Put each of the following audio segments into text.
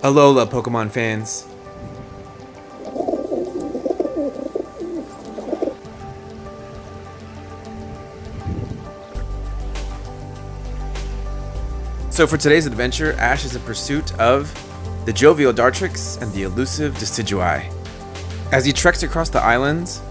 Alola, Pokemon fans. So for today's adventure, Ash is in pursuit of the jovial Dartrix and the elusive Decidueye. As he treks across the islands,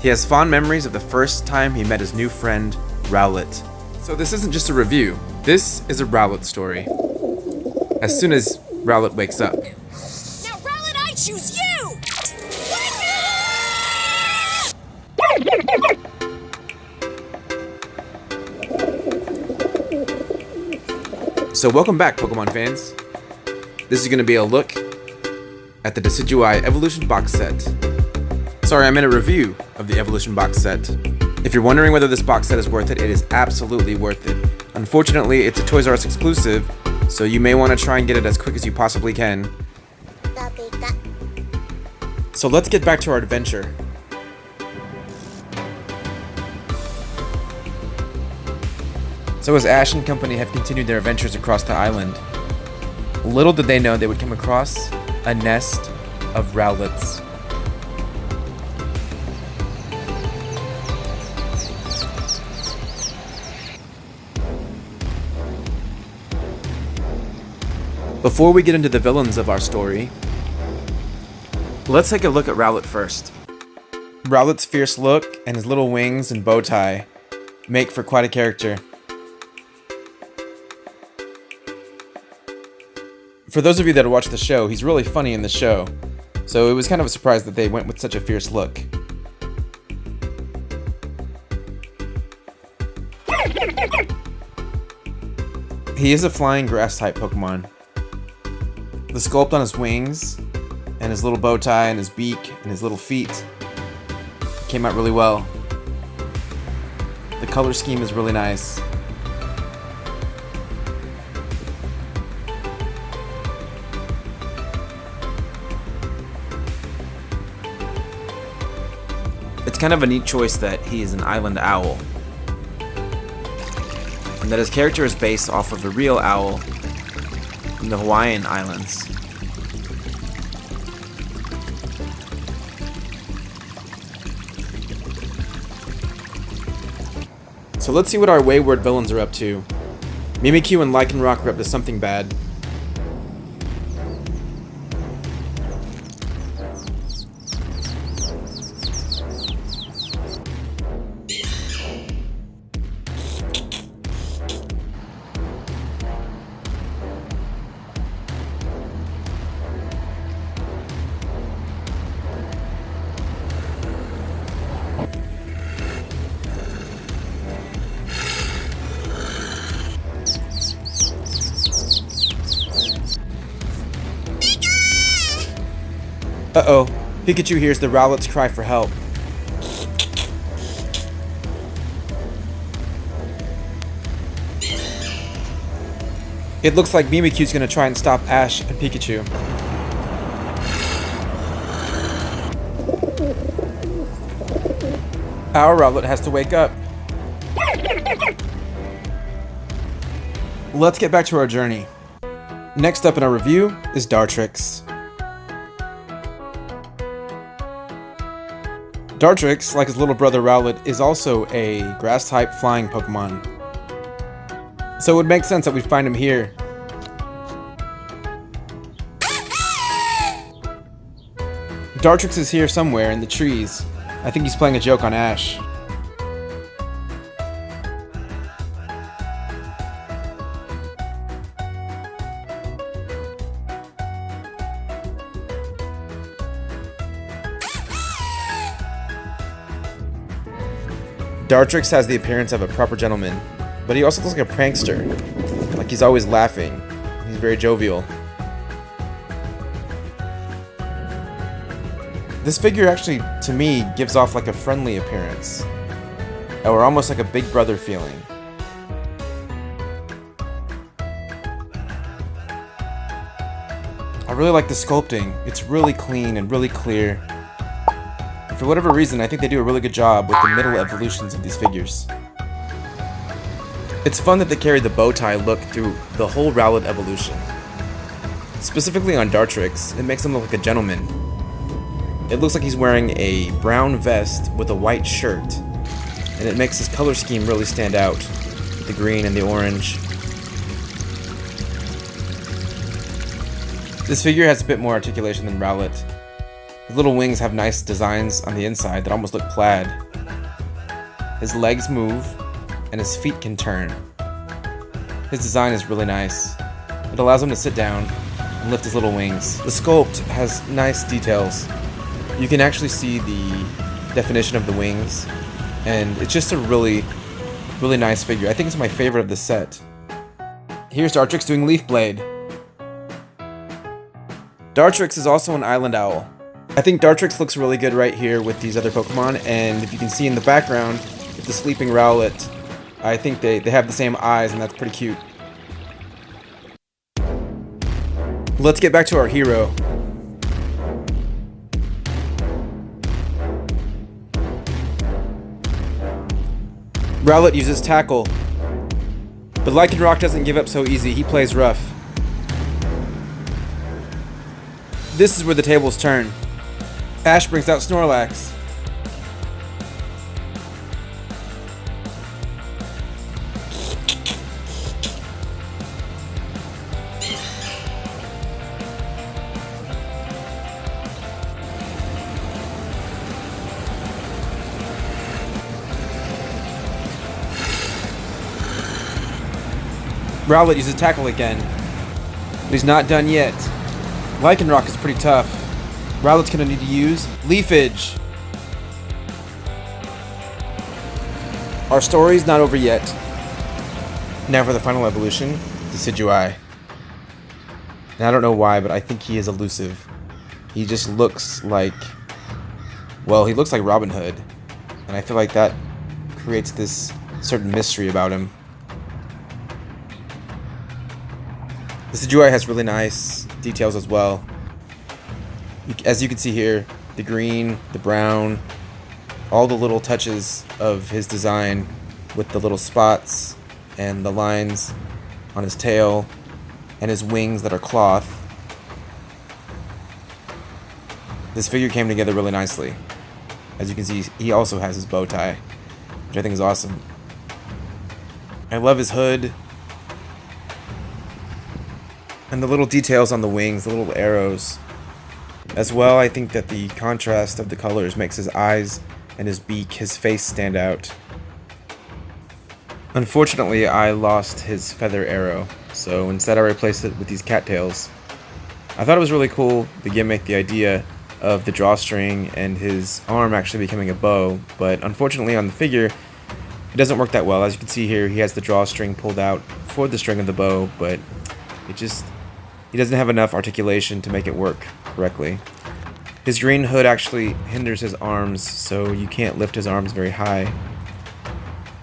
he has fond memories of the first time he met his new friend, Rowlet. So this isn't just a review, this is a Rowlet story. As soon as Rowlet wakes up. Now, Rowlet, I choose you! So welcome back, Pokemon fans. This is going to be a look at the Decidueye Evolution box set. Sorry, I'm in a review of the Evolution box set. If you're wondering whether this box set is worth it, it is absolutely worth it. Unfortunately, it's a Toys R Us exclusive, so you may want to try and get it as quick as you possibly can. So let's get back to our adventure. So as Ash and company have continued their adventures across the island, little did they know they would come across a nest of Rowlets. Before we get into the villains of our story, let's take a look at Rowlet first. Rowlet's fierce look and his little wings and bow tie make for quite a character. For those of you that watch the show, he's really funny in the show, so it was kind of a surprise that they went with such a fierce look. He is a flying grass type Pokemon. The sculpt on his wings, and his little bow tie, and his beak, and his little feet came out really well. The color scheme is really nice. It's kind of a neat choice that he is an island owl, and that his character is based off of a real owl from the Hawaiian Islands. So let's see what our wayward villains are up to. Mimikyu and Lycanroc are up to something bad. Uh-oh, Pikachu hears the Rowlet's cry for help. It looks like Mimikyu's gonna try and stop Ash and Pikachu. Our Rowlet has to wake up. Let's get back to our journey. Next up in our review is Dartrix. Dartrix, like his little brother Rowlet, is also a grass-type flying Pokemon. So it would make sense that we find him here. Dartrix is here somewhere in the trees. I think he's playing a joke on Ash. Dartrix has the appearance of a proper gentleman, but he also looks like a prankster. Like he's always laughing. He's very jovial. This figure actually, to me, gives off like a friendly appearance. Or almost like a big brother feeling. I really like the sculpting. It's really clean and really clear. For whatever reason, I think they do a really good job with the middle evolutions of these figures. It's fun that they carry the bow tie look through the whole Rowlet evolution. Specifically on Dartrix, it makes him look like a gentleman. It looks like he's wearing a brown vest with a white shirt, and it makes his color scheme really stand out. The green and the orange. This figure has a bit more articulation than Rowlet. His little wings have nice designs on the inside that almost look plaid. His legs move, and his feet can turn. His design is really nice. It allows him to sit down and lift his little wings. The sculpt has nice details. You can actually see the definition of the wings, and it's just a really nice figure. I think it's my favorite of the set. Here's Dartrix doing Leaf Blade. Dartrix is also an island owl. I think Dartrix looks really good right here with these other Pokemon, and if you can see in the background with the sleeping Rowlet, I think they have the same eyes, and that's pretty cute. Let's get back to our hero. Rowlet uses Tackle, but Lycanroc doesn't give up so easy. He plays rough. This is where the tables turn. Ash brings out Snorlax. Rowlet uses Tackle again, but he's not done yet. Lycanroc is pretty tough. Rowlet's gonna need to use Leafage. Our story's not over yet. Now for the final evolution, Decidueye. And I don't know why, but I think he is elusive. He just looks like, well, he looks like Robin Hood. And I feel like that creates this certain mystery about him. Decidueye has really nice details as well. As you can see here, the green, the brown, all the little touches of his design with the little spots and the lines on his tail and his wings that are cloth. This figure came together really nicely. As you can see, he also has his bow tie, which I think is awesome. I love his hood. And the little details on the wings, the little arrows. As well, I think that the contrast of the colors makes his eyes and his beak, his face stand out. Unfortunately, I lost his feather arrow, so instead I replaced it with these cattails. I thought it was really cool, the gimmick, the idea of the drawstring and his arm actually becoming a bow, but unfortunately on the figure, it doesn't work that well. As you can see here, he has the drawstring pulled out for the string of the bow, but he doesn't have enough articulation to make it work correctly. His green hood actually hinders his arms, so you can't lift his arms very high.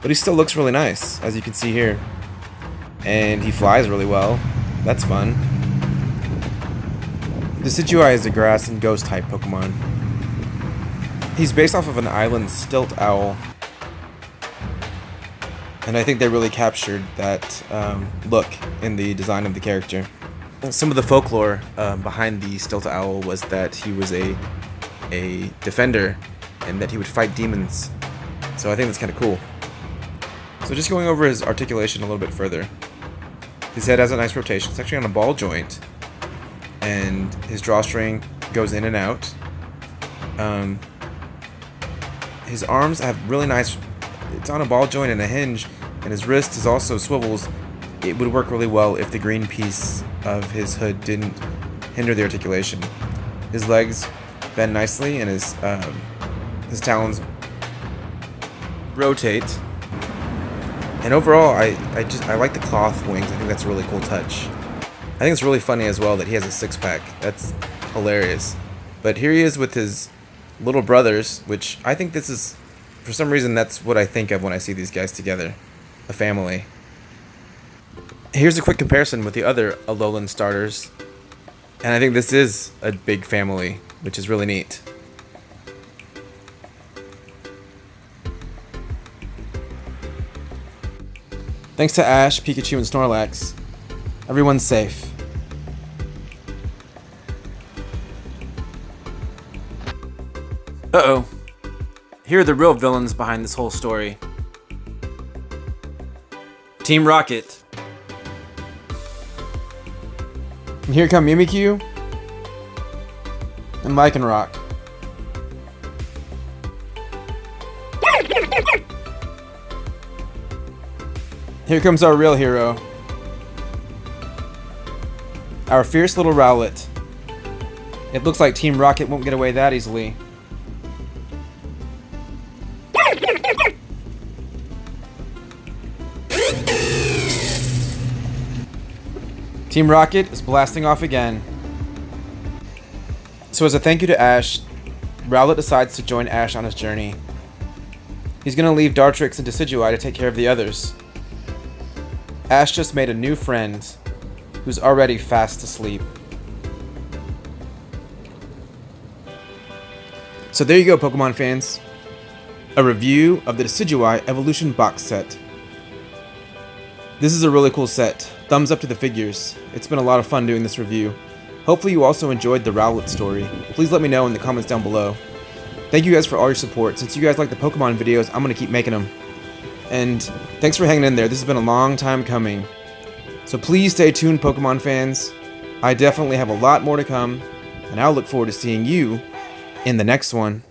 But he still looks really nice, as you can see here. And he flies really well. That's fun. Decidueye is a grass and ghost type Pokemon. He's based off of an island stilt owl. And I think they really captured that look in the design of the character. Some of the folklore behind the stilt owl was that he was a defender and that he would fight demons. So I think that's kind of cool. So just going over his articulation a little bit further. His head has a nice rotation. It's actually on a ball joint. And his drawstring goes in and out. His arms have really nice... It's on a ball joint and a hinge. And his wrist is also swivels. It would work really well if the green piece of his hood didn't hinder the articulation. His legs bend nicely and his talons rotate. And overall, I like the cloth wings. I think that's a really cool touch. I think it's really funny as well that he has a six-pack. That's hilarious. But here he is with his little brothers, which I think this is, for some reason, that's what I think of when I see these guys together. A family. Here's a quick comparison with the other Alolan starters. And I think this is a big family, which is really neat. Thanks to Ash, Pikachu, and Snorlax, everyone's safe. Uh-oh. Here are the real villains behind this whole story. Team Rocket. And here come Mimikyu and Lycanroc. Here comes our real hero. Our fierce little Rowlet. It looks like Team Rocket won't get away that easily. Team Rocket is blasting off again. So as a thank you to Ash, Rowlet decides to join Ash on his journey. He's gonna leave Dartrix and Decidueye to take care of the others. Ash just made a new friend who's already fast asleep. So there you go, Pokemon fans. A review of the Decidueye Evolution box set. This is a really cool set. Thumbs up to the figures. It's been a lot of fun doing this review. Hopefully you also enjoyed the Rowlet story. Please let me know in the comments down below. Thank you guys for all your support. Since you guys like the Pokemon videos, I'm gonna keep making them. And thanks for hanging in there. This has been a long time coming. So please stay tuned, Pokemon fans. I definitely have a lot more to come, and I'll look forward to seeing you in the next one.